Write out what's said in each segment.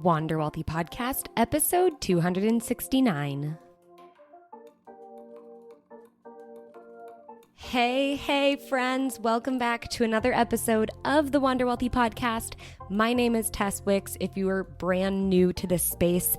Wander Wealthy Podcast, episode 269. Hey, friends. Welcome back to another episode of the Wander Wealthy Podcast. My name is Tess Wicks. If you are brand new to this space,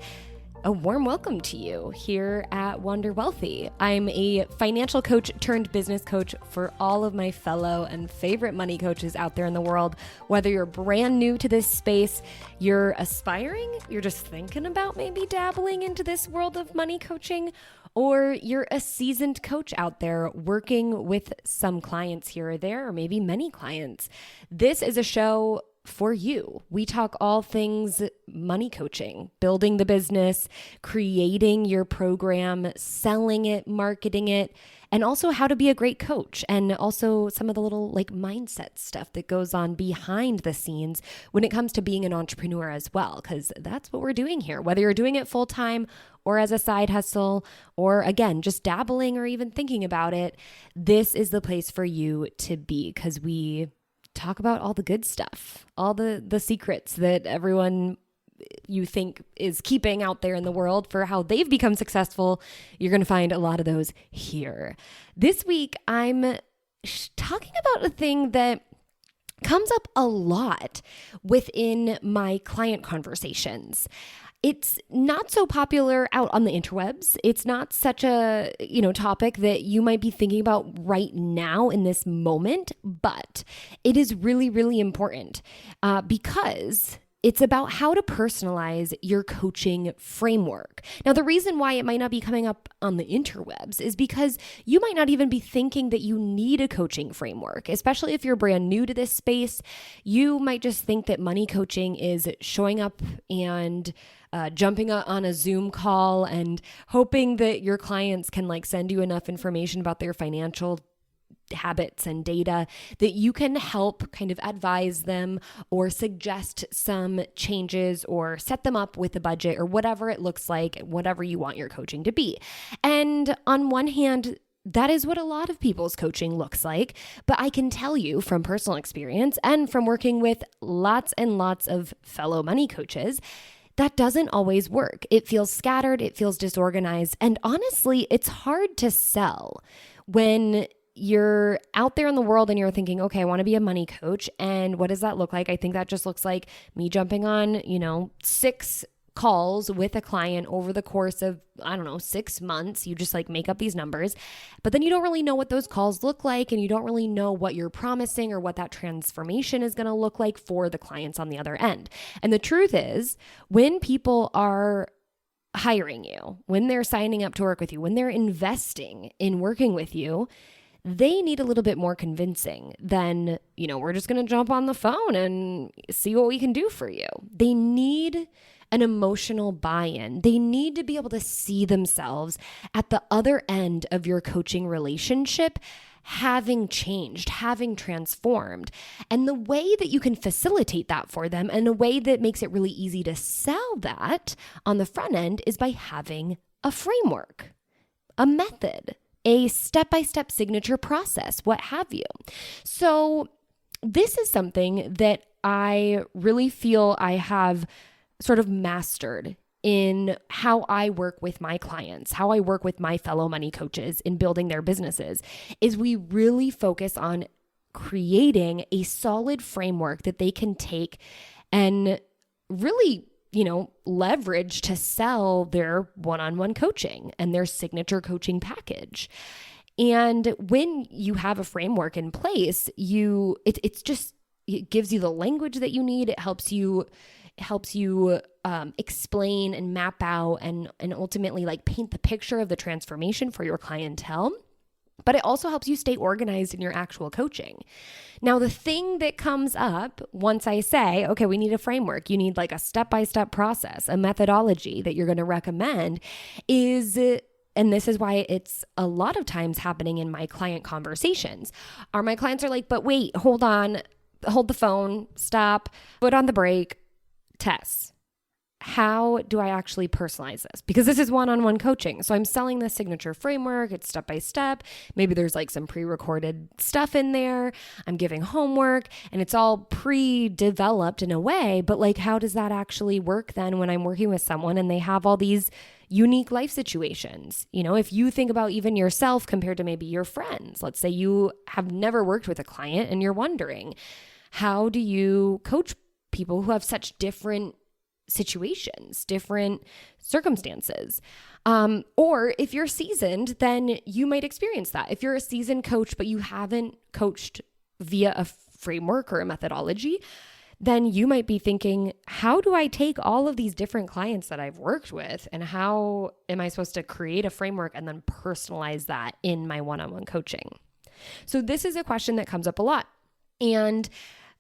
a warm welcome to you here at Wander Wealthy. I'm a financial coach turned business coach for all of my fellow and favorite money coaches out there in the world. Whether you're brand new to this space, you're aspiring, you're just thinking about maybe dabbling into this world of money coaching, or you're a seasoned coach out there working with some clients here or there, or maybe many clients. This is a show for you. We talk all things money coaching, building the business, creating your program, selling it, marketing it, and also how to be a great coach, and also some of the little mindset stuff that goes on behind the scenes when it comes to being an entrepreneur as well, because that's what we're doing here. Whether you're doing it full time or as a side hustle, or again, just dabbling or even thinking about it, this is the place for you to be, because we talk about all the good stuff, all the secrets that everyone you think is keeping out there in the world for how they've become successful. You're going to find a lot of those here. This week, I'm talking about a thing that comes up a lot within my client conversations. It's not so popular out on the interwebs. It's not such a, topic that you might be thinking about right now in this moment, but it is really, really important because it's about how to personalize your coaching framework. Now, the reason why it might not be coming up on the interwebs is because you might not even be thinking that you need a coaching framework, especially if you're brand new to this space. You might just think that money coaching is showing up and jumping on a Zoom call and hoping that your clients can send you enough information about their financial habits and data that you can help kind of advise them or suggest some changes or set them up with a budget or whatever it looks like, whatever you want your coaching to be. And on one hand, that is what a lot of people's coaching looks like. But I can tell you from personal experience and from working with lots and lots of fellow money coaches, that doesn't always work. It feels scattered, it feels disorganized, and honestly, it's hard to sell when you're out there in the world and you're thinking, okay, I want to be a money coach. And what does that look like? I think that just looks like me jumping on, 6 calls with a client over the course of, 6 months. You just make up these numbers, but then you don't really know what those calls look like. And you don't really know what you're promising or what that transformation is going to look like for the clients on the other end. And the truth is, when people are hiring you, when they're signing up to work with you, when they're investing in working with you, they need a little bit more convincing than, we're just going to jump on the phone and see what we can do for you. They need an emotional buy-in. They need to be able to see themselves at the other end of your coaching relationship, having changed, having transformed. And the way that you can facilitate that for them and a way that makes it really easy to sell that on the front end is by having a framework, a method, a step-by-step signature process, what have you. So this is something that I really feel I have sort of mastered in how I work with my clients, how I work with my fellow money coaches in building their businesses, is we really focus on creating a solid framework that they can take and really leverage to sell their one-on-one coaching and their signature coaching package. And when you have a framework in place, it gives you the language that you need. It helps you explain and map out and ultimately paint the picture of the transformation for your clientele. But it also helps you stay organized in your actual coaching. Now, the thing that comes up once I say, okay, we need a framework, you need a step-by-step process, a methodology that you're going to recommend is, and this is why it's a lot of times happening in my client conversations, my clients are but wait, hold on, hold the phone, stop, put on the brake. Tess, how do I actually personalize this? Because this is one-on-one coaching. So I'm selling this signature framework. It's step by step. Maybe there's like some pre-recorded stuff in there. I'm giving homework and it's all pre-developed in a way. But like, how does that actually work then when I'm working with someone and they have all these unique life situations? You know, if you think about even yourself compared to maybe your friends, let's say you have never worked with a client and you're wondering, how do you coach people who have such different situations, different circumstances? Or if you're seasoned, then you might experience that. If you're a seasoned coach, but you haven't coached via a framework or a methodology, then you might be thinking, how do I take all of these different clients that I've worked with and how am I supposed to create a framework and then personalize that in my one-on-one coaching? So this is a question that comes up a lot. And,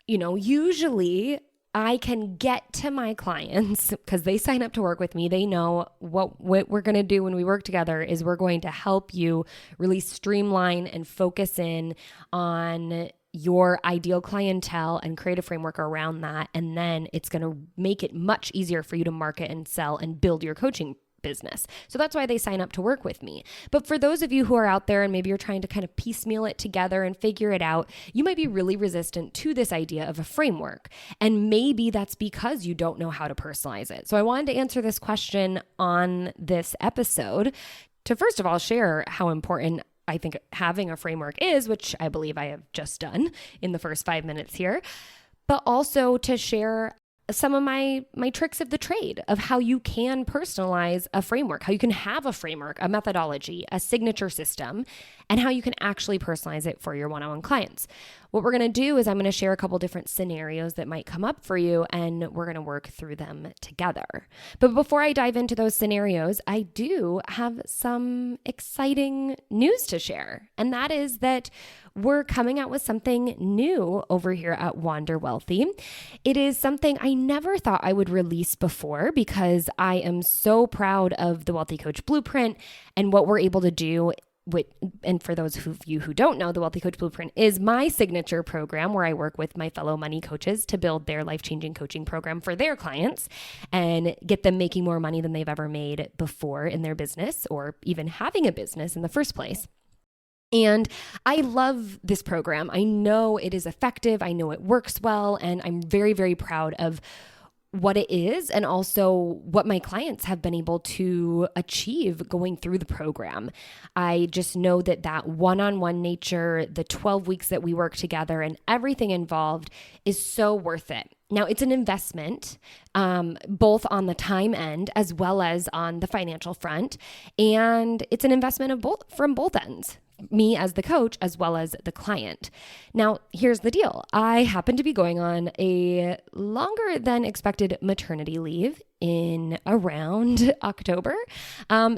you know, usually I can get to my clients because they sign up to work with me. They know what we're going to do when we work together is we're going to help you really streamline and focus in on your ideal clientele and create a framework around that. And then it's going to make it much easier for you to market and sell and build your coaching business. So that's why they sign up to work with me. But for those of you who are out there and maybe you're trying to kind of piecemeal it together and figure it out, you might be really resistant to this idea of a framework. And maybe that's because you don't know how to personalize it. So I wanted to answer this question on this episode to first of all share how important I think having a framework is, which I believe I have just done in the first 5 minutes here, but also to share some of my tricks of the trade of how you can personalize a framework, how you can have a framework, a methodology, a signature system, and how you can actually personalize it for your one-on-one clients. What we're going to do is I'm going to share a couple different scenarios that might come up for you, and we're going to work through them together. But before I dive into those scenarios, I do have some exciting news to share, and that is that we're coming out with something new over here at Wander Wealthy. It is something I never thought I would release before because I am so proud of the Wealthy Coach Blueprint and what we're able to do and for those of you who don't know, the Wealthy Coach Blueprint is my signature program where I work with my fellow money coaches to build their life-changing coaching program for their clients and get them making more money than they've ever made before in their business or even having a business in the first place. And I love this program. I know it is effective. I know it works well. And I'm very, very proud of what it is and also what my clients have been able to achieve going through the program. I just know that one-on-one nature, the 12 weeks that we work together and everything involved is so worth it. Now, it's an investment, both on the time end as well as on the financial front. And it's an investment from both ends. Me as the coach as well as the client. Now, here's the deal. I happen to be going on a longer than expected maternity leave in around October.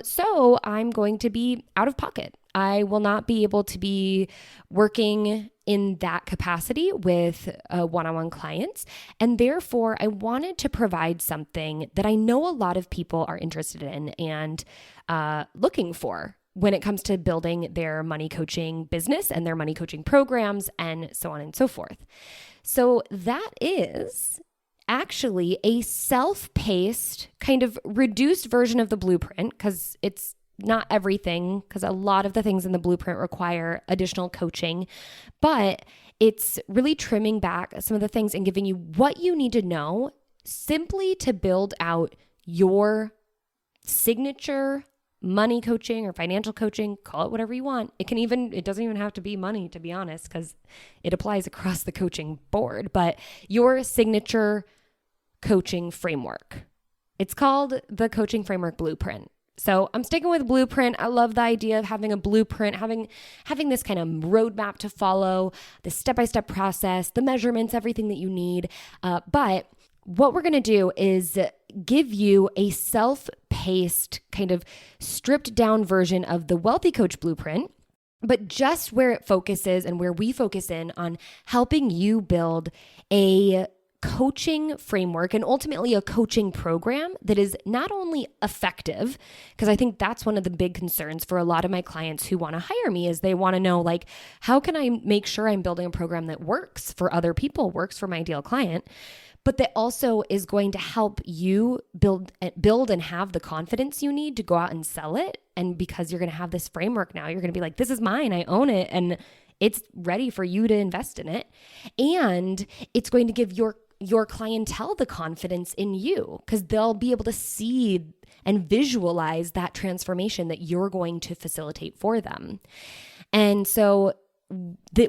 So I'm going to be out of pocket. I will not be able to be working in that capacity with one-on-one clients. And therefore, I wanted to provide something that I know a lot of people are interested in and looking for when it comes to building their money coaching business and their money coaching programs and so on and so forth. So that is actually a self-paced kind of reduced version of the blueprint because it's not everything, because a lot of the things in the blueprint require additional coaching, but it's really trimming back some of the things and giving you what you need to know simply to build out your signature money coaching or financial coaching, call it whatever you want. It doesn't even have to be money, to be honest, because it applies across the coaching board, but your signature coaching framework. It's called the Coaching Framework Blueprint. So I'm sticking with blueprint. I love the idea of having a blueprint, having this kind of roadmap to follow, the step-by-step process, the measurements, everything that you need. But what we're going to do is give you a self-paced, kind of stripped down version of the Wealthy Coach Blueprint, but just where it focuses and where we focus in on helping you build a coaching framework and ultimately a coaching program that is not only effective, because I think that's one of the big concerns for a lot of my clients who want to hire me is they want to know, like, how can I make sure I'm building a program that works for other people, works for my ideal client, but that also is going to help you build and have the confidence you need to go out and sell it. And because you're going to have this framework now, you're going to be like, this is mine, I own it, and it's ready for you to invest in it. And it's going to give your clientele the confidence in you, because they'll be able to see and visualize that transformation that you're going to facilitate for them. And so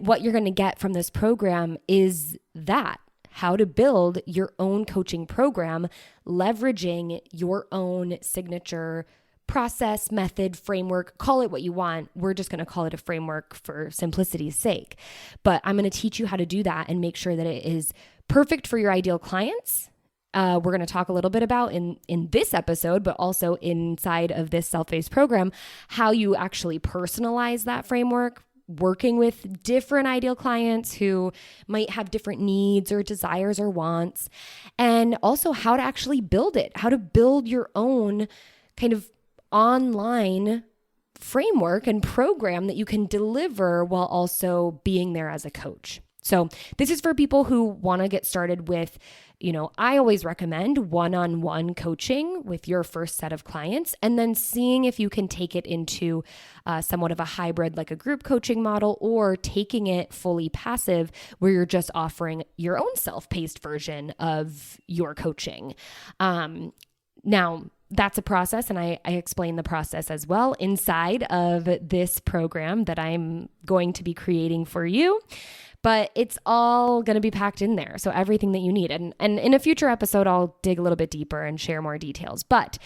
what you're going to get from this program is that how to build your own coaching program, leveraging your own signature process, method, framework, call it what you want. We're just going to call it a framework for simplicity's sake. But I'm going to teach you how to do that and make sure that it is perfect for your ideal clients. We're going to talk a little bit about in this episode, but also inside of this self-paced program, how you actually personalize that framework, working with different ideal clients who might have different needs or desires or wants, and also how to actually build it, how to build your own kind of online framework and program that you can deliver while also being there as a coach. So this is for people who want to get started with, I always recommend one-on-one coaching with your first set of clients, and then seeing if you can take it into somewhat of a hybrid, like a group coaching model, or taking it fully passive where you're just offering your own self-paced version of your coaching. Now, that's a process, and I explain the process as well inside of this program that I'm going to be creating for you. But it's all going to be packed in there. So everything that you need. And in a future episode, I'll dig a little bit deeper and share more details. But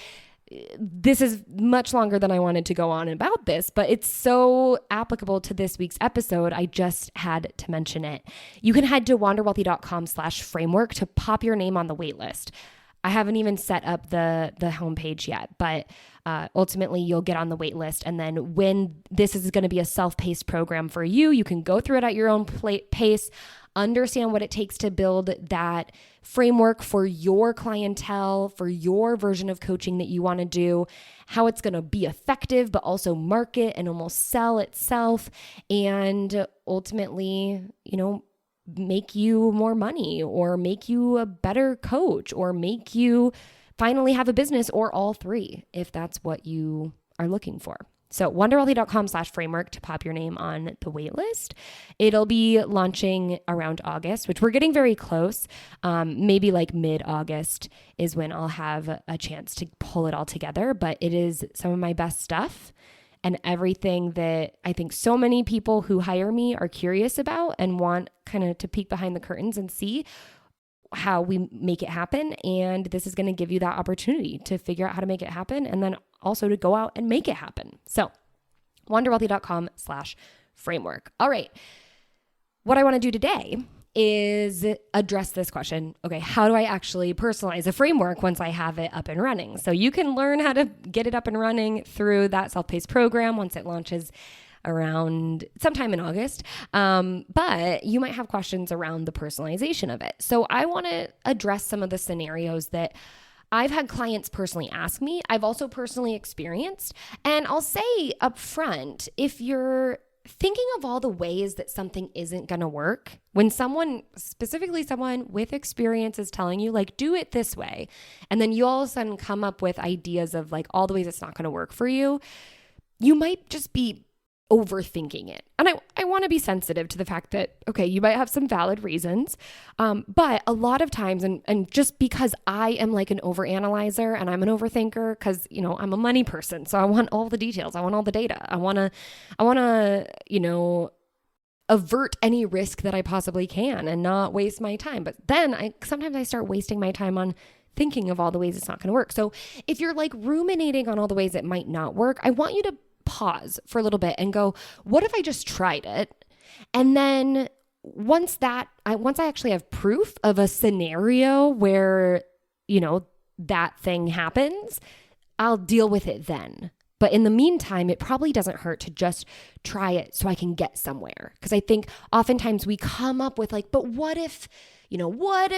this is much longer than I wanted to go on about this, but it's so applicable to this week's episode. I just had to mention it. You can head to wanderwealthy.com/framework to pop your name on the waitlist. I haven't even set up the homepage yet, but ultimately you'll get on the wait list. And then when this is going to be a self-paced program for you, you can go through it at your own pace, understand what it takes to build that framework for your clientele, for your version of coaching that you want to do, how it's going to be effective, but also market and almost sell itself. And ultimately, make you more money, or make you a better coach, or make you finally have a business, or all three, if that's what you are looking for. So wanderwealthy.com/framework to pop your name on the wait list. It'll be launching around August, which we're getting very close. Maybe like mid-August is when I'll have a chance to pull it all together, but it is some of my best stuff. And everything that I think so many people who hire me are curious about and want kind of to peek behind the curtains and see how we make it happen. And this is going to give you that opportunity to figure out how to make it happen, and then also to go out and make it happen. So wanderwealthy.com/framework. All right. What I want to do today is address this question. Okay, how do I actually personalize a framework once I have it up and running? So you can learn how to get it up and running through that self-paced program once it launches around sometime in August. But you might have questions around the personalization of it. So I want to address some of the scenarios that I've had clients personally ask me. I've also personally experienced. And I'll say up front, if you're thinking of all the ways that something isn't going to work, when specifically someone with experience is telling you, like, do it this way, and then you all of a sudden come up with ideas of like all the ways it's not going to work for you, you might just be overthinking it. And I want to be sensitive to the fact that, okay, you might have some valid reasons, but a lot of times, and just because I am like an overanalyzer and I'm an overthinker, because, I'm a money person. So I want all the details. I want all the data. I want to, avert any risk that I possibly can and not waste my time. But then sometimes I start wasting my time on thinking of all the ways it's not going to work. So if you're like ruminating on all the ways it might not work, I want you to pause for a little bit and go, what if I just tried it? And then once I actually have proof of a scenario where, that thing happens, I'll deal with it then. But in the meantime, it probably doesn't hurt to just try it so I can get somewhere. Because I think oftentimes we come up with like, but what if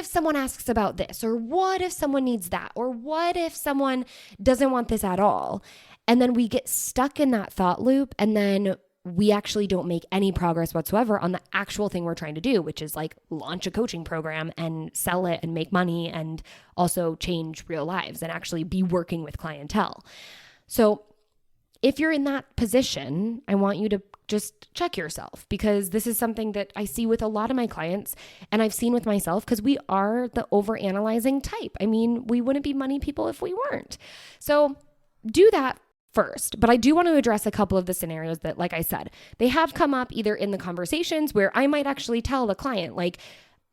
someone asks about this? Or what if someone needs that? Or what if someone doesn't want this at all? And then we get stuck in that thought loop, and then we actually don't make any progress whatsoever on the actual thing we're trying to do, which is like launch a coaching program and sell it and make money and also change real lives and actually be working with clientele. So if you're in that position, I want you to just check yourself, because this is something that I see with a lot of my clients and I've seen with myself, because we are the overanalyzing type. I mean, we wouldn't be money people if we weren't. So do that first. But I do want to address a couple of the scenarios that, like I said, they have come up either in the conversations where I might actually tell the client, like,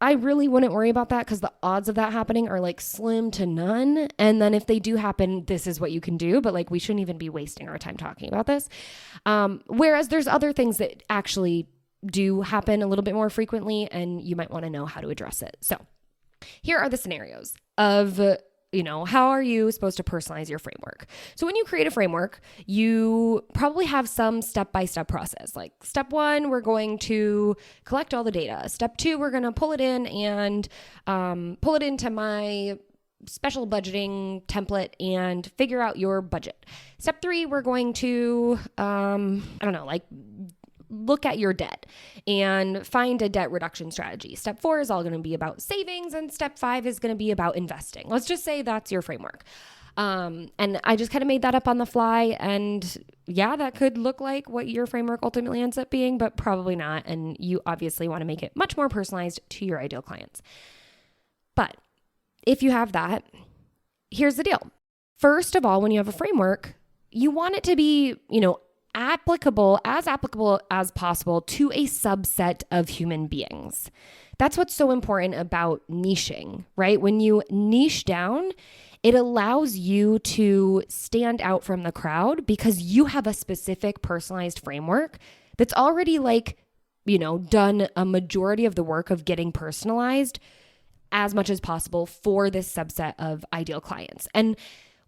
I really wouldn't worry about that because the odds of that happening are like slim to none. And then if they do happen, this is what you can do. But like, we shouldn't even be wasting our time talking about this. Whereas there's other things that actually do happen a little bit more frequently, and you might want to know how to address it. So here are the scenarios of how are you supposed to personalize your framework? So when you create a framework, you probably have some step-by-step process. Like step 1, we're going to collect all the data. Step 2, we're going to pull it in and pull it into my special budgeting template and figure out your budget. Step 3, we're going to, look at your debt and find a debt reduction strategy. Step 4 is all going to be about savings, and step 5 is going to be about investing. Let's just say that's your framework. And I just kind of made that up on the fly, and yeah, that could look like what your framework ultimately ends up being, but probably not. And you obviously want to make it much more personalized to your ideal clients. But if you have that, here's the deal. First of all, when you have a framework, you want it to be, applicable as possible to a subset of human beings. That's what's so important about niching, right? When you niche down, it allows you to stand out from the crowd because you have a specific personalized framework that's already done a majority of the work of getting personalized as much as possible for this subset of ideal clients. And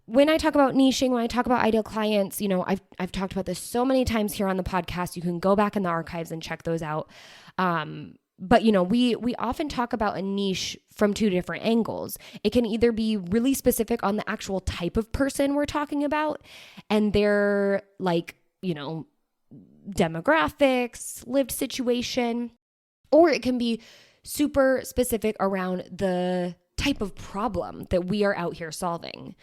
when I talk about niching, when I talk about ideal clients, I've talked about this so many times here on the podcast. You can go back in the archives and check those out. But we often talk about a niche from 2 different angles. It can either be really specific on the actual type of person we're talking about and their demographics, lived situation, or it can be super specific around the type of problem that we are out here solving.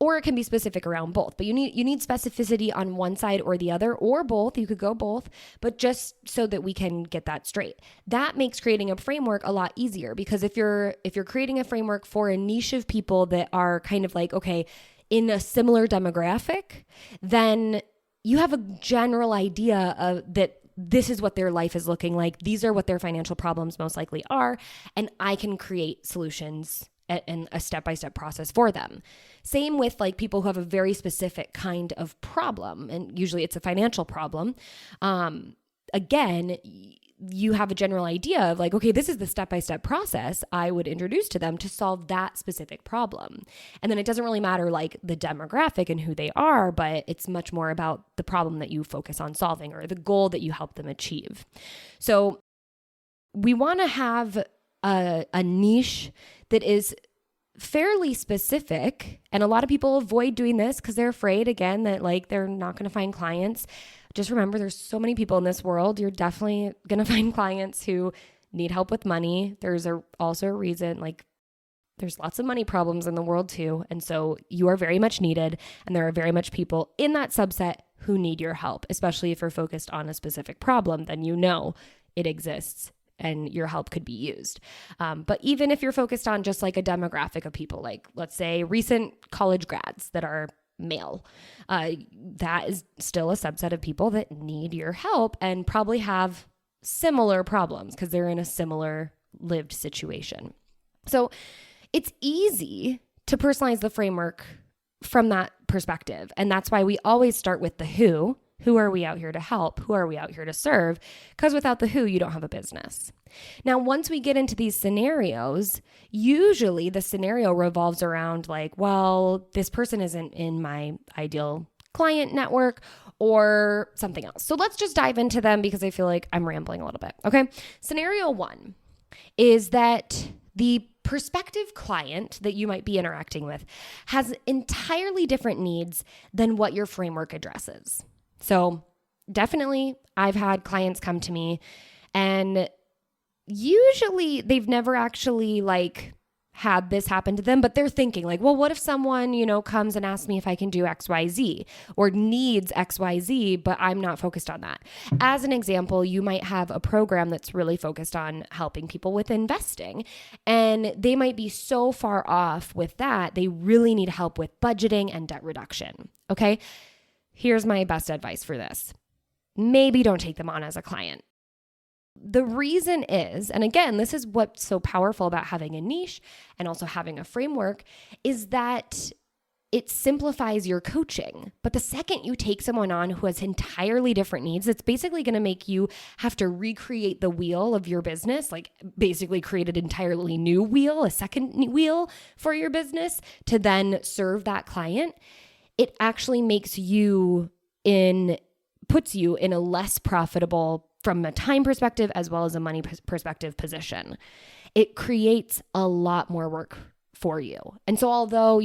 Or it can be specific around both, but you need specificity on one side or the other, or both. You could go both, but just so that we can get that straight. That makes creating a framework a lot easier, because if you're creating a framework for a niche of people that are kind of like, okay, in a similar demographic, then you have a general idea of that this is what their life is looking like. These are what their financial problems most likely are, and I can create solutions and a step-by-step process for them. Same with people who have a very specific kind of problem, and usually it's a financial problem. Again, you have a general idea of okay, this is the step-by-step process I would introduce to them to solve that specific problem. And then it doesn't really matter the demographic and who they are, but it's much more about the problem that you focus on solving or the goal that you help them achieve. So we want to have a niche that is fairly specific. And a lot of people avoid doing this because they're afraid, again, that they're not going to find clients. Just remember, there's so many people in this world. You're definitely going to find clients who need help with money. There's also a reason, there's lots of money problems in the world too. And so you are very much needed. And there are very much people in that subset who need your help, especially if you're focused on a specific problem, then it exists and your help could be used. But even if you're focused on just a demographic of people, let's say recent college grads that are male, that is still a subset of people that need your help and probably have similar problems because they're in a similar lived situation. So it's easy to personalize the framework from that perspective. And that's why we always start with the who. Who are we out here to help? Who are we out here to serve? Because without the who, you don't have a business. Now, once we get into these scenarios, usually the scenario revolves around this person isn't in my ideal client network or something else. So let's just dive into them because I feel like I'm rambling a little bit. Okay. Scenario 1 is that the prospective client that you might be interacting with has entirely different needs than what your framework addresses. So definitely I've had clients come to me and usually they've never actually had this happen to them, but they're thinking well, what if someone, comes and asks me if I can do XYZ or needs XYZ, but I'm not focused on that. As an example, you might have a program that's really focused on helping people with investing, and they might be so far off with that. They really need help with budgeting and debt reduction. Okay. Here's my best advice for this. Maybe don't take them on as a client. The reason is, and again, this is what's so powerful about having a niche and also having a framework, is that it simplifies your coaching. But the second you take someone on who has entirely different needs, it's basically going to make you have to recreate the wheel of your business, basically create an entirely new wheel, a second wheel for your business to then serve that client. It actually puts you in a less profitable, from a time perspective as well as a money perspective, position. It creates a lot more work for you. And so although,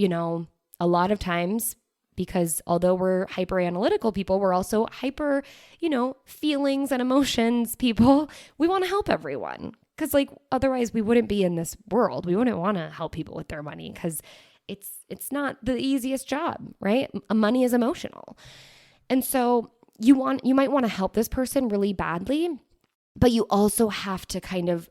a lot of times, because although we're hyper analytical people, we're also hyper, feelings and emotions people, we want to help everyone. Because otherwise we wouldn't be in this world. We wouldn't want to help people with their money because it's not the easiest job, right? Money is emotional. And so you might want to help this person really badly, but you also have to kind of,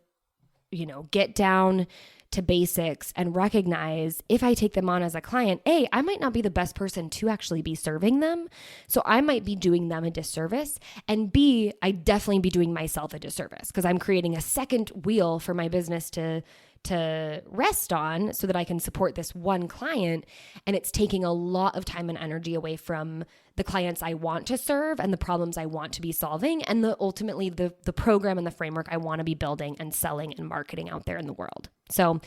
get down to basics and recognize, if I take them on as a client, A, I might not be the best person to actually be serving them. So I might be doing them a disservice. And B, I definitely be doing myself a disservice because I'm creating a second wheel for my business to rest on so that I can support this one client. And it's taking a lot of time and energy away from the clients I want to serve and the problems I want to be solving, and ultimately the program and the framework I want to be building and selling and marketing out there in the world. So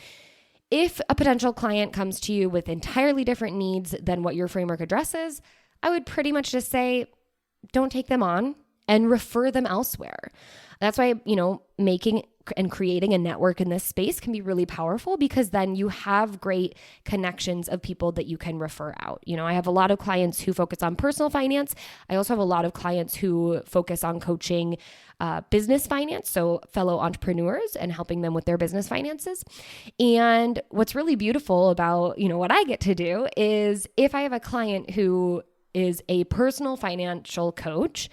if a potential client comes to you with entirely different needs than what your framework addresses, I would pretty much just say, don't take them on and refer them elsewhere. That's why, making and creating a network in this space can be really powerful, because then you have great connections of people that you can refer out. I have a lot of clients who focus on personal finance. I also have a lot of clients who focus on coaching business finance, so fellow entrepreneurs, and helping them with their business finances. And what's really beautiful about, what I get to do is, if I have a client who is a personal financial coach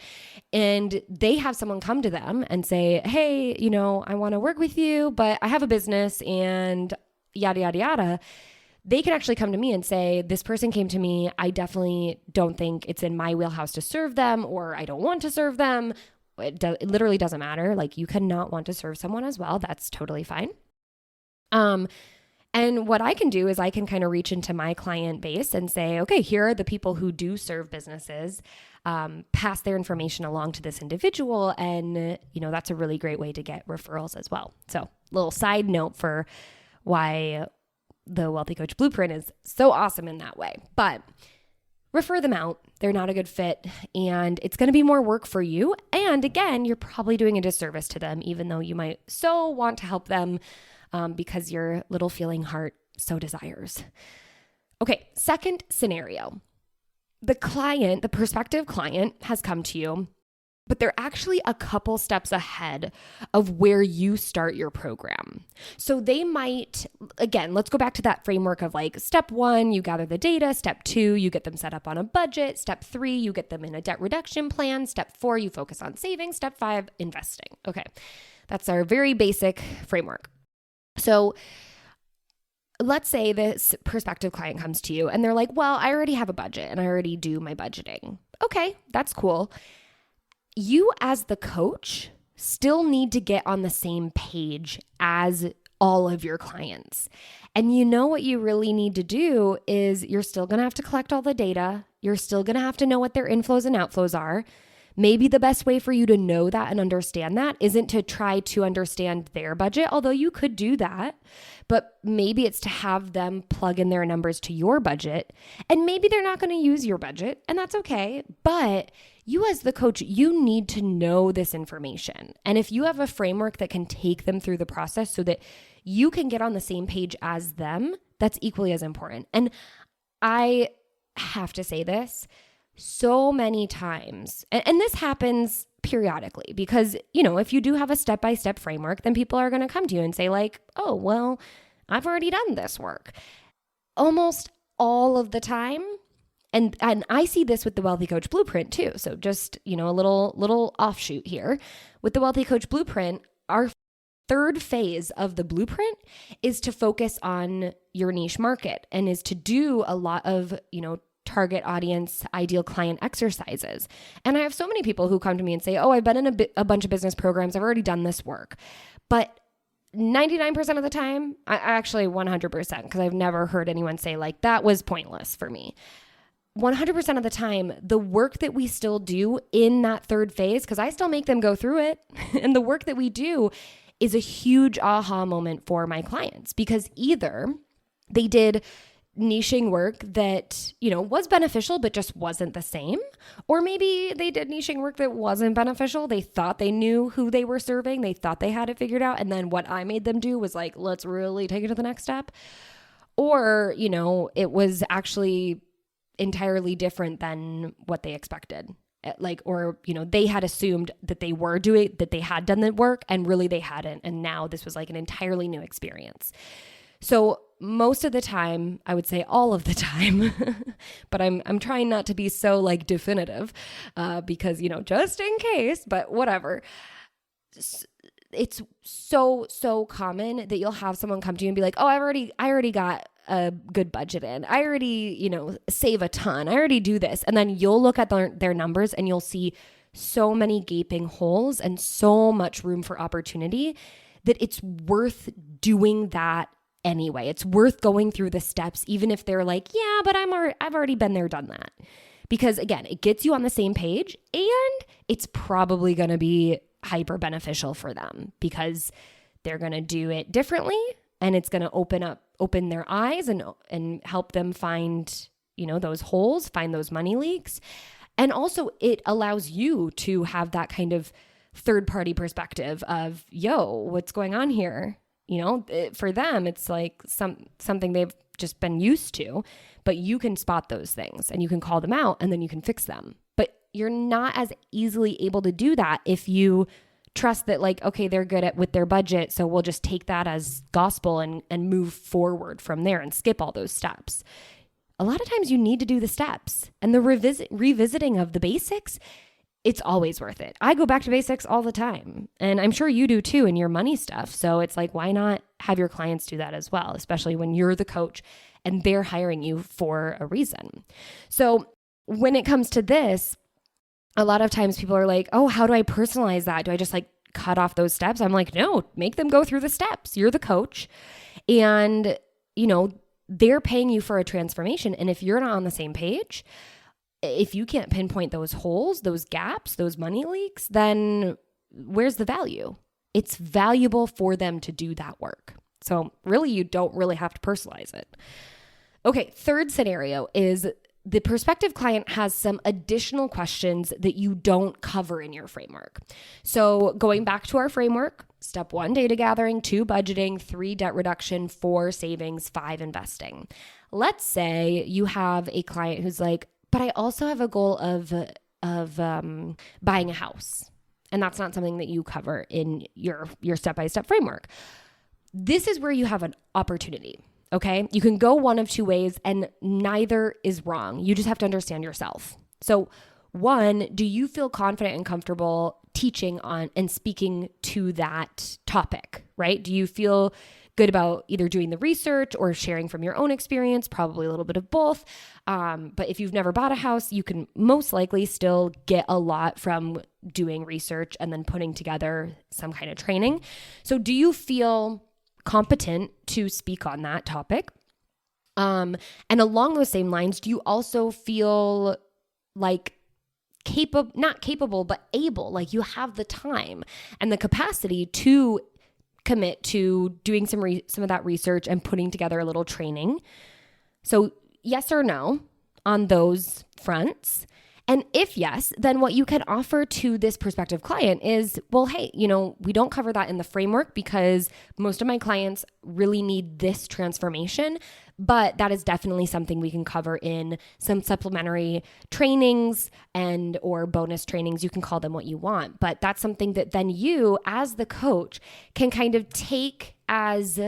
and they have someone come to them and say, hey, I want to work with you, but I have a business and yada, yada, yada. They can actually come to me and say, this person came to me. I definitely don't think it's in my wheelhouse to serve them, or I don't want to serve them. It literally doesn't matter. You cannot want to serve someone as well. That's totally fine. And what I can do is I can kind of reach into my client base and say, okay, here are the people who do serve businesses, pass their information along to this individual. And, that's a really great way to get referrals as well. So little side note for why the Wealthy Coach Blueprint is so awesome in that way. But refer them out. They're not a good fit, and it's going to be more work for you. And again, you're probably doing a disservice to them, even though you might so want to help them because your little feeling heart so desires. Okay, second scenario. The prospective client has come to you, but they're actually a couple steps ahead of where you start your program. So they might, again, let's go back to that framework of step 1, you gather the data. Step 2, you get them set up on a budget. Step 3, you get them in a debt reduction plan. Step 4, you focus on savings. Step 5, investing. Okay, that's our very basic framework. So let's say this prospective client comes to you and they're like, well, I already have a budget and I already do my budgeting. Okay, that's cool. You as the coach still need to get on the same page as all of your clients. And what you really need to do is, you're still going to have to collect all the data. You're still going to have to know what their inflows and outflows are. Maybe the best way for you to know that and understand that isn't to try to understand their budget, although you could do that, but maybe it's to have them plug in their numbers to your budget. And maybe they're not going to use your budget, and that's okay. But you as the coach, you need to know this information. And if you have a framework that can take them through the process so that you can get on the same page as them, that's equally as important. And I have to say this, so many times, and this happens periodically because, if you do have a step-by-step framework, then people are going to come to you and say like, oh, well, I've already done this work. Almost all of the time. And I see this with the Wealthy Coach Blueprint too. So just, a little offshoot here. With the Wealthy Coach Blueprint, our third phase of the blueprint is to focus on your niche market and is to do a lot of, target audience, ideal client exercises. And I have so many people who come to me and say, oh, I've been in a bunch of business programs. I've already done this work. But 99% of the time, I actually 100%, because I've never heard anyone say like, that was pointless for me. 100% of the time, the work that we still do in that third phase, because I still make them go through it, and the work that we do is a huge aha moment for my clients, because either they did niching work that, was beneficial, but just wasn't the same. Or maybe they did niching work that wasn't beneficial. They thought they knew who they were serving. They thought they had it figured out. And then what I made them do was like, let's really take it to the next step. Or, it was actually entirely different than what they expected. They had assumed that they had done the work and really they hadn't. And now this was like an entirely new experience. So most of the time, I would say all of the time, but I'm trying not to be so like definitive because, just in case, but whatever. It's so common that you'll have someone come to you and be like, oh, I already got a good budget in. I already, save a ton. I already do this. And then you'll look at their numbers and you'll see so many gaping holes and so much room for opportunity that it's worth doing that anyway. It's worth going through the steps, even if they're like, yeah, but I've already been there, done that. Because again, it gets you on the same page and it's probably going to be hyper beneficial for them because they're going to do it differently and it's going to open their eyes and help them find, those holes, find those money leaks. And also it allows you to have that kind of third party perspective of, yo, what's going on here? For them, it's like something they've just been used to, but you can spot those things and you can call them out and then you can fix them. But you're not as easily able to do that if you trust that like, okay, they're good with their budget. So we'll just take that as gospel and move forward from there and skip all those steps. A lot of times you need to do the steps and the revisiting of the basics. It's always worth it. I go back to basics all the time. And I'm sure you do too in your money stuff. So it's like, why not have your clients do that as well, especially when you're the coach and they're hiring you for a reason. So when it comes to this, a lot of times people are like, oh, how do I personalize that? Do I just like cut off those steps? I'm like, no, make them go through the steps. You're the coach. And, they're paying you for a transformation. And if you're not on the same page, if you can't pinpoint those holes, those gaps, those money leaks, then where's the value? It's valuable for them to do that work. So really, you don't really have to personalize it. Okay, third scenario is the prospective client has some additional questions that you don't cover in your framework. So going back to our framework, step 1, data gathering, 2, budgeting, 3, debt reduction, 4, savings, 5, investing. Let's say you have a client who's like, but I also have a goal of buying a house. And that's not something that you cover in your step-by-step framework. This is where you have an opportunity, okay? You can go one of two ways and neither is wrong. You just have to understand yourself. So 1, do you feel confident and comfortable teaching on and speaking to that topic, right? Do you feel good about either doing the research or sharing from your own experience? Probably a little bit of both. But if you've never bought a house, you can most likely still get a lot from doing research and then putting together some kind of training. So do you feel competent to speak on that topic? And along those same lines, do you also feel like not capable, but able, like you have the time and the capacity to commit to doing some of that research and putting together a little training? So yes or no on those fronts. And if yes, then what you can offer to this prospective client is, well, hey, we don't cover that in the framework because most of my clients really need this transformation, but that is definitely something we can cover in some supplementary trainings and or bonus trainings. You can call them what you want, but that's something that then you as the coach can kind of take as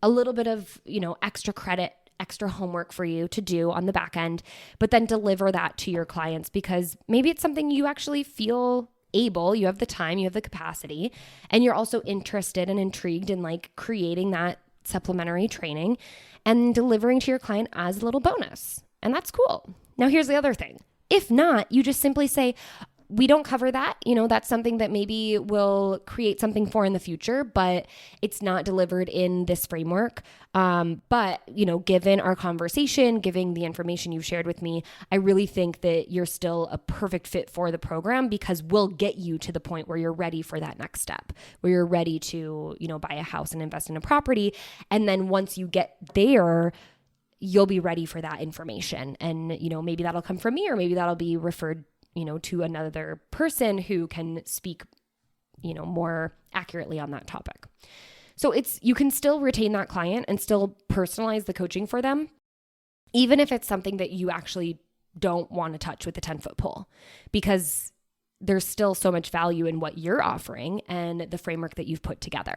a little bit of, extra credit, extra homework for you to do on the back end, but then deliver that to your clients because maybe it's something you actually feel able, you have the time, you have the capacity, and you're also interested and intrigued in like creating that supplementary training and delivering to your client as a little bonus. And that's cool. Now, here's the other thing. If not, you just simply say, we don't cover that. That's something that maybe we'll create something for in the future, but it's not delivered in this framework. But given our conversation, given the information you've shared with me, I really think that you're still a perfect fit for the program because we'll get you to the point where you're ready for that next step, where you're ready to, buy a house and invest in a property. And then once you get there, you'll be ready for that information. And, maybe that'll come from me, or maybe that'll be referred to another person who can speak, more accurately on that topic. So you can still retain that client and still personalize the coaching for them, even if it's something that you actually don't want to touch with the 10-foot pole, because there's still so much value in what you're offering and the framework that you've put together.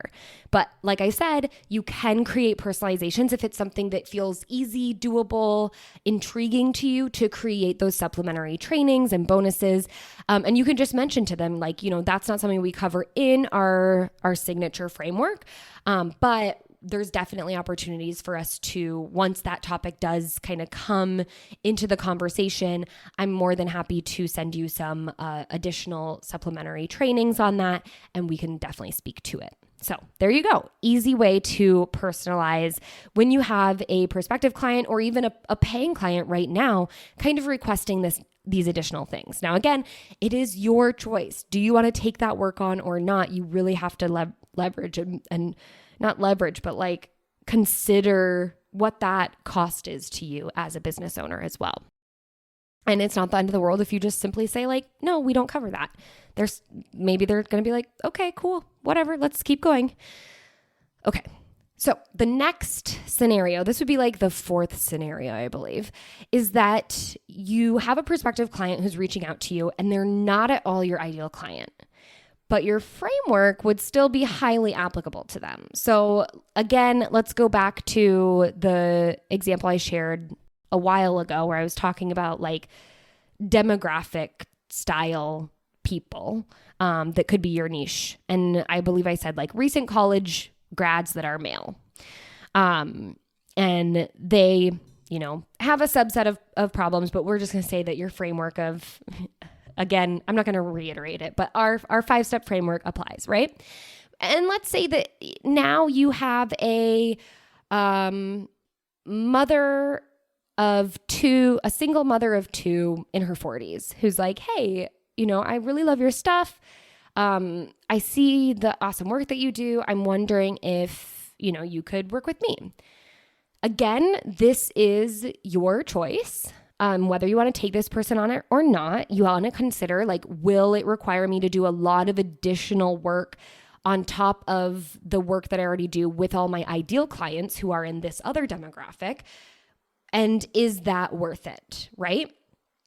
But like I said, you can create personalizations if it's something that feels easy, doable, intriguing to you to create those supplementary trainings and bonuses. And you can just mention to them, like, that's not something we cover in our signature framework, but there's definitely opportunities for us to, once that topic does kind of come into the conversation, I'm more than happy to send you some additional supplementary trainings on that, and we can definitely speak to it. So there you go. Easy way to personalize when you have a prospective client or even a paying client right now, kind of requesting these additional things. Now, again, it is your choice. Do you want to take that work on or not? You really have to leverage and not leverage, but like consider what that cost is to you as a business owner as well. And it's not the end of the world if you just simply say like, no, we don't cover that. Maybe they're going to be like, okay, cool, whatever, let's keep going. Okay. So the next scenario, this would be like the fourth scenario, I believe, is that you have a prospective client who's reaching out to you and they're not at all your ideal client, but your framework would still be highly applicable to them. So again, let's go back to the example I shared a while ago where I was talking about like demographic style people that could be your niche. And I believe I said like recent college grads that are male. And they, have a subset of problems, but we're just going to say that your framework of... Again, I'm not going to reiterate it, but our 5-step framework applies, right? And let's say that now you have a mother of two, a single mother of two in her 40s who's like, hey, I really love your stuff. I see the awesome work that you do. I'm wondering if, you could work with me. Again, this is your choice. Whether you want to take this person on it or not, you want to consider like, will it require me to do a lot of additional work on top of the work that I already do with all my ideal clients who are in this other demographic? And is that worth it, right?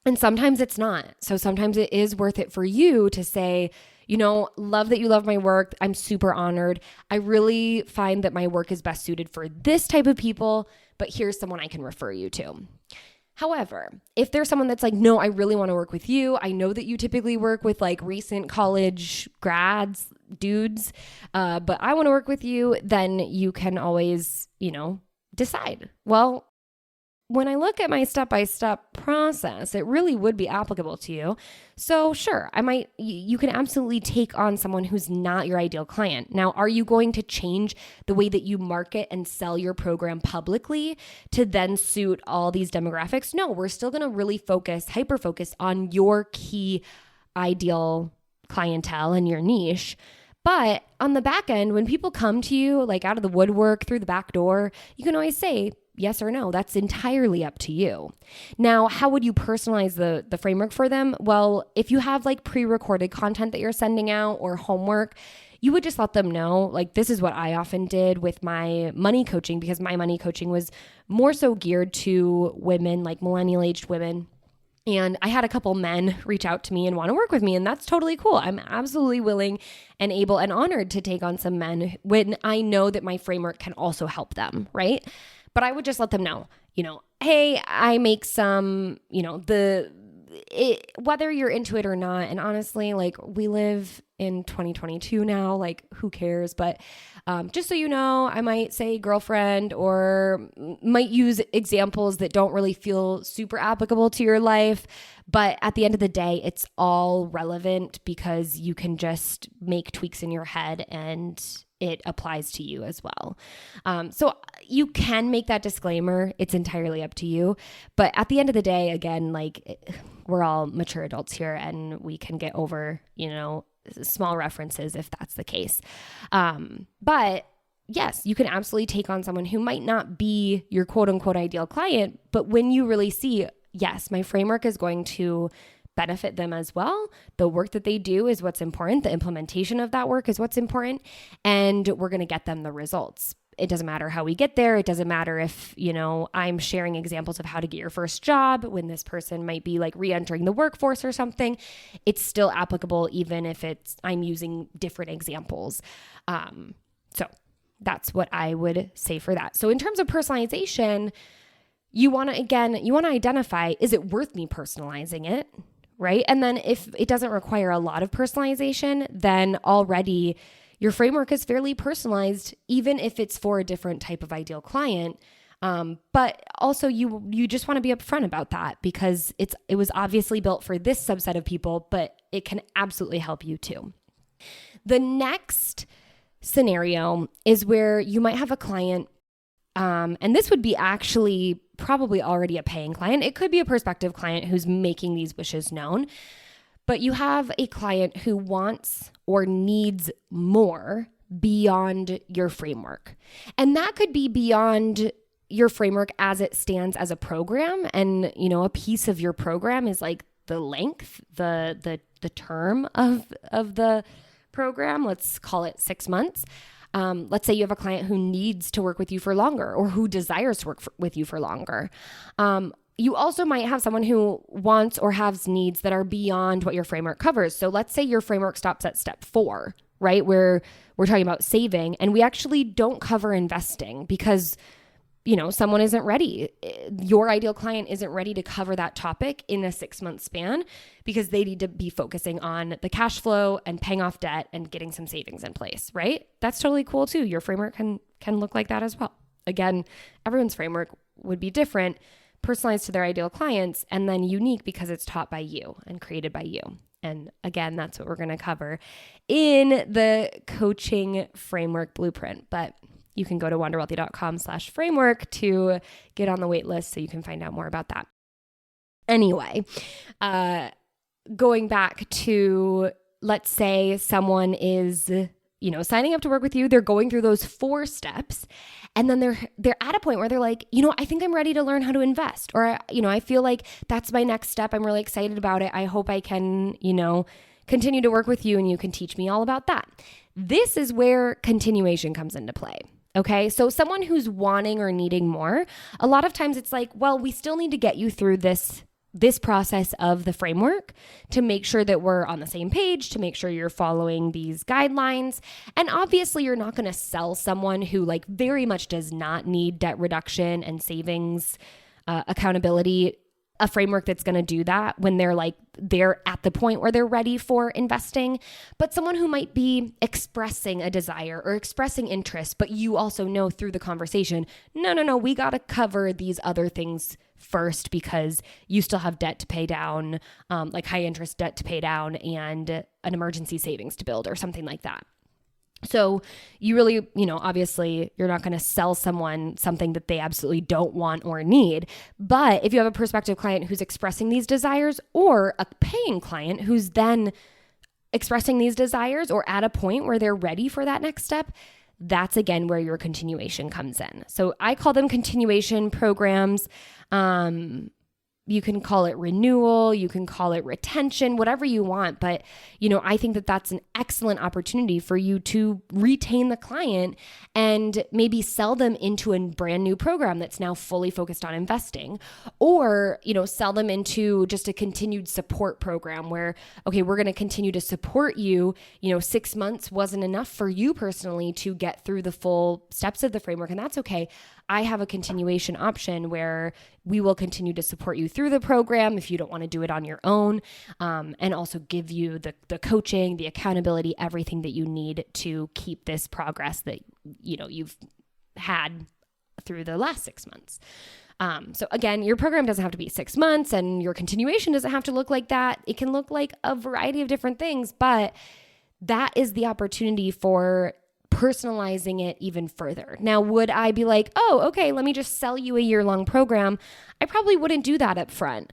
And sometimes it's not. So sometimes it is worth it for you to say, love that you love my work. I'm super honored. I really find that my work is best suited for this type of people, but here's someone I can refer you to. However, if there's someone that's like, no, I really want to work with you. I know that you typically work with like recent college grads, dudes, but I want to work with you, then you can always, decide. Well, when I look at my step-by-step process, it really would be applicable to you. So sure, you can absolutely take on someone who's not your ideal client. Now, are you going to change the way that you market and sell your program publicly to then suit all these demographics? No, we're still going to really hyper-focus on your key ideal clientele and your niche. But on the back end, when people come to you like out of the woodwork through the back door, you can always say, yes or no. That's entirely up to you. Now, how would you personalize the framework for them? Well, if you have like pre-recorded content that you're sending out or homework, you would just let them know, like, this is what I often did with my money coaching, because my money coaching was more so geared to women, like millennial aged women. And I had a couple men reach out to me and want to work with me, and that's totally cool. I'm absolutely willing and able and honored to take on some men when I know that my framework can also help them, right? But I would just let them know, hey, I make some, whether you're into it or not. And honestly, like, we live in 2022 now, like, who cares? But just so you know, I might say girlfriend or might use examples that don't really feel super applicable to your life. But at the end of the day, it's all relevant because you can just make tweaks in your head and it applies to you as well. So you can make that disclaimer. It's entirely up to you. But at the end of the day, again, like, we're all mature adults here and we can get over, small references if that's the case. But yes, you can absolutely take on someone who might not be your quote unquote ideal client. But when you really see, yes, my framework is going to benefit them as well. The work that they do is what's important. The implementation of that work is what's important. And we're going to get them the results. It doesn't matter how we get there. It doesn't matter if, I'm sharing examples of how to get your first job when this person might be like re-entering the workforce or something. It's still applicable even if I'm using different examples. So that's what I would say for that. So in terms of personalization, you want to identify, is it worth me personalizing it? Right? And then if it doesn't require a lot of personalization, then already your framework is fairly personalized, even if it's for a different type of ideal client. But also you just want to be upfront about that because it was obviously built for this subset of people, but it can absolutely help you too. The next scenario is where you might have a client, and this would be actually probably already a paying client. It could be a prospective client who's making these wishes known, but you have a client who wants or needs more beyond your framework. And that could be beyond your framework as it stands as a program. And, a piece of your program is like the length, the term of the program. Let's call it 6 months. Let's say you have a client who needs to work with you for longer or who desires to work with you for longer. You also might have someone who wants or has needs that are beyond what your framework covers. So let's say your framework stops at step 4, right? Where we're talking about saving and we actually don't cover investing because, someone isn't ready. Your ideal client isn't ready to cover that topic in a 6-month span because they need to be focusing on the cash flow and paying off debt and getting some savings in place, right? That's totally cool too. Your framework can look like that as well. Again, everyone's framework would be different, personalized to their ideal clients, and then unique because it's taught by you and created by you. And again, that's what we're going to cover in the coaching framework blueprint. But you can go to wonderwealthy.com/framework to get on the wait list so you can find out more about that. Anyway, going back to, let's say someone is, signing up to work with you. They're going through those 4 steps. And then they're at a point where they're like, I think I'm ready to learn how to invest. Or, I feel like that's my next step. I'm really excited about it. I hope I can, continue to work with you and you can teach me all about that. This is where continuation comes into play. Okay, so someone who's wanting or needing more, a lot of times it's like, well, we still need to get you through this process of the framework to make sure that we're on the same page, to make sure you're following these guidelines. And obviously you're not going to sell someone who like very much does not need debt reduction and savings accountability a framework that's going to do that when they're at the point where they're ready for investing. But someone who might be expressing a desire or expressing interest, but you also know through the conversation, no, we got to cover these other things first because you still have debt to pay down, like high interest debt to pay down and an emergency savings to build or something like that. So you really, obviously you're not going to sell someone something that they absolutely don't want or need. But if you have a prospective client who's expressing these desires or a paying client who's then expressing these desires or at a point where they're ready for that next step, that's again where your continuation comes in. So I call them continuation programs. You can call it renewal, you can call it retention, whatever you want. But, I think that that's an excellent opportunity for you to retain the client and maybe sell them into a brand new program that's now fully focused on investing, or, sell them into just a continued support program where, okay, we're going to continue to support you. 6 months wasn't enough for you personally to get through the full steps of the framework, and that's okay. I have a continuation option where we will continue to support you through the program if you don't want to do it on your own, and also give you the coaching, the accountability, everything that you need to keep this progress that you've had through the last 6 months. So again, your program doesn't have to be 6 months, and your continuation doesn't have to look like that. It can look like a variety of different things, but that is the opportunity for personalizing it even further. Now, would I be like, oh, okay, let me just sell you a year-long program? I probably wouldn't do that up front,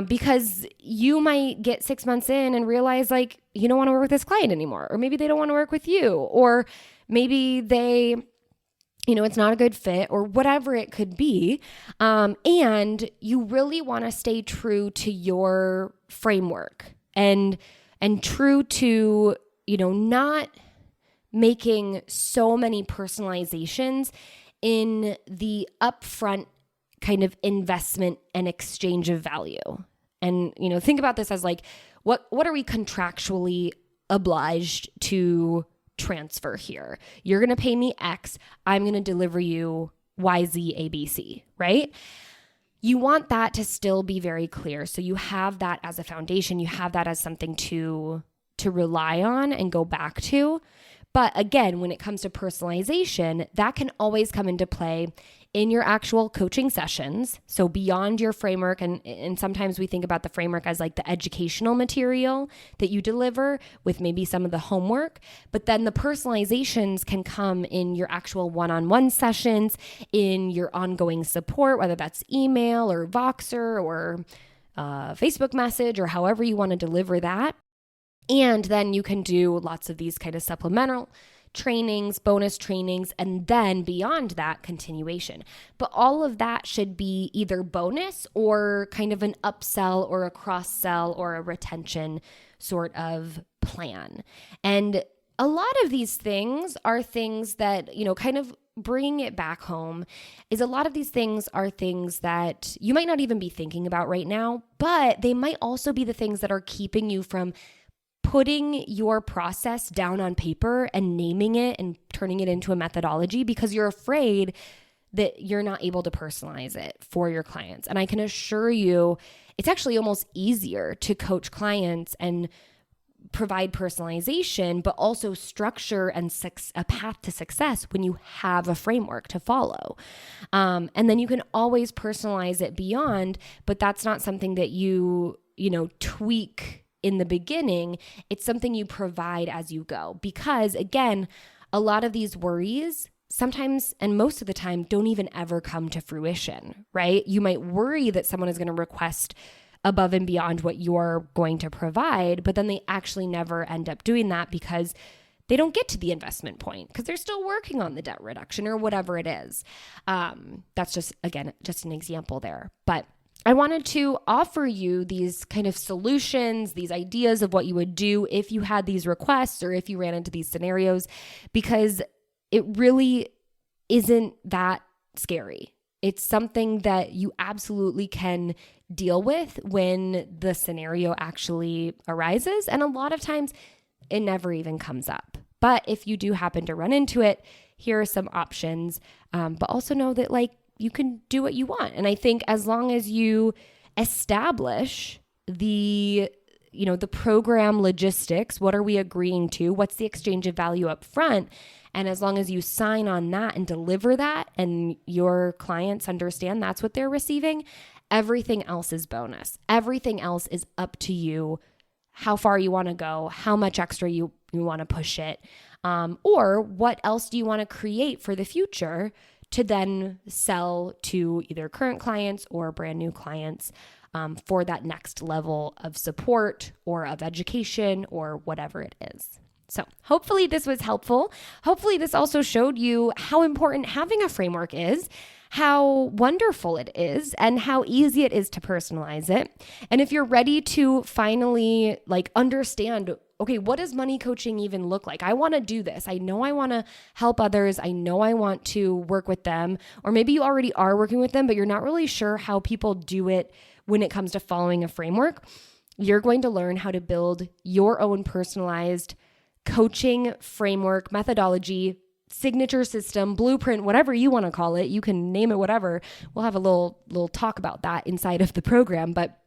because you might get 6 months in and realize like you don't want to work with this client anymore, or maybe they don't want to work with you, or maybe they, it's not a good fit, or whatever it could be. And you really want to stay true to your framework and true to, not making so many personalizations in the upfront kind of investment and exchange of value. And, think about this as like, what are we contractually obliged to transfer here? You're going to pay me X. I'm going to deliver you Y, Z, A, B, C, right? You want that to still be very clear. So you have that as a foundation. You have that as something to rely on and go back to. But again, when it comes to personalization, that can always come into play in your actual coaching sessions. So beyond your framework, and sometimes we think about the framework as like the educational material that you deliver with maybe some of the homework, but then the personalizations can come in your actual one-on-one sessions, in your ongoing support, whether that's email or Voxer or Facebook message, or however you want to deliver that. And then you can do lots of these kind of supplemental trainings, bonus trainings, and then beyond that, continuation. But all of that should be either bonus or kind of an upsell or a cross-sell or a retention sort of plan. And a lot of these things are things that, kind of bringing it back home is a lot of these things are things that you might not even be thinking about right now, but they might also be the things that are keeping you from putting your process down on paper and naming it and turning it into a methodology, because you're afraid that you're not able to personalize it for your clients. And I can assure you, it's actually almost easier to coach clients and provide personalization, but also structure and a path to success when you have a framework to follow. And then you can always personalize it beyond, but that's not something that you tweak in the beginning. It's something you provide as you go, because again, a lot of these worries sometimes, and most of the time, don't even ever come to fruition, right? You might worry that someone is going to request above and beyond what you're going to provide, but then they actually never end up doing that because they don't get to the investment point because they're still working on the debt reduction or whatever it is. That's just an example there. But I wanted to offer you these kind of solutions, these ideas of what you would do if you had these requests or if you ran into these scenarios, because it really isn't that scary. It's something that you absolutely can deal with when the scenario actually arises. And a lot of times it never even comes up. But if you do happen to run into it, here are some options. But also know that you can do what you want. And I think as long as you establish the program logistics, what are we agreeing to? What's the exchange of value up front? And as long as you sign on that and deliver that and your clients understand that's what they're receiving, everything else is bonus. Everything else is up to you, how far you want to go, how much extra you want to push it, or what else do you want to create for the future to then sell to either current clients or brand new clients for that next level of support or of education or whatever it is. So hopefully this was helpful. Hopefully this also showed you how important having a framework is, how wonderful it is, and how easy it is to personalize it. And if you're ready to finally understand, okay, what does money coaching even look like? I want to do this. I know I want to help others. I know I want to work with them. Or maybe you already are working with them, but you're not really sure how people do it when it comes to following a framework. You're going to learn how to build your own personalized coaching framework, methodology, signature system, blueprint, whatever you want to call it. You can name it whatever. We'll have a little talk about that inside of the program. But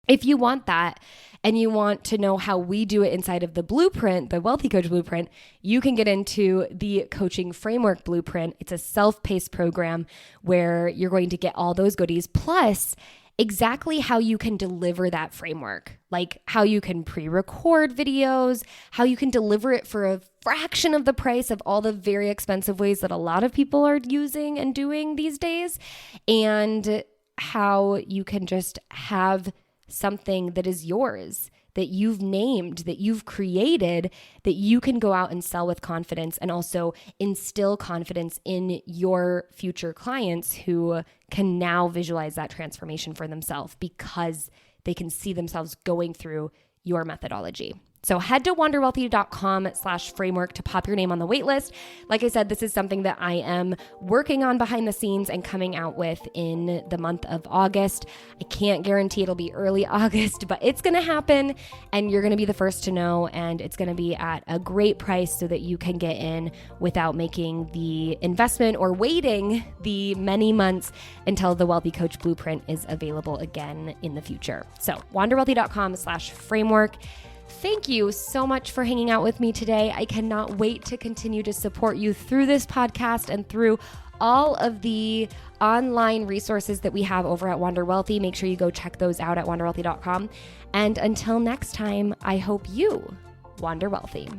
if you want that and you want to know how we do it inside of the blueprint, the Wealthy Coach Blueprint, you can get into the Coaching Framework Blueprint. It's a self-paced program where you're going to get all those goodies, plus exactly how you can deliver that framework, like how you can pre-record videos, how you can deliver it for a fraction of the price of all the very expensive ways that a lot of people are using and doing these days, and how you can just have something that is yours, that you've named, that you've created, that you can go out and sell with confidence, and also instill confidence in your future clients who can now visualize that transformation for themselves because they can see themselves going through your methodology. So head to wanderwealthy.com/framework to pop your name on the waitlist. Like I said, this is something that I am working on behind the scenes and coming out with in the month of August. I can't guarantee it'll be early August, but it's going to happen and you're going to be the first to know, and it's going to be at a great price so that you can get in without making the investment or waiting the many months until the Wealthy Coach Blueprint is available again in the future. So wanderwealthy.com/framework. Thank you so much for hanging out with me today. I cannot wait to continue to support you through this podcast and through all of the online resources that we have over at Wander Wealthy. Make sure you go check those out at wanderwealthy.com. And until next time, I hope you wander wealthy.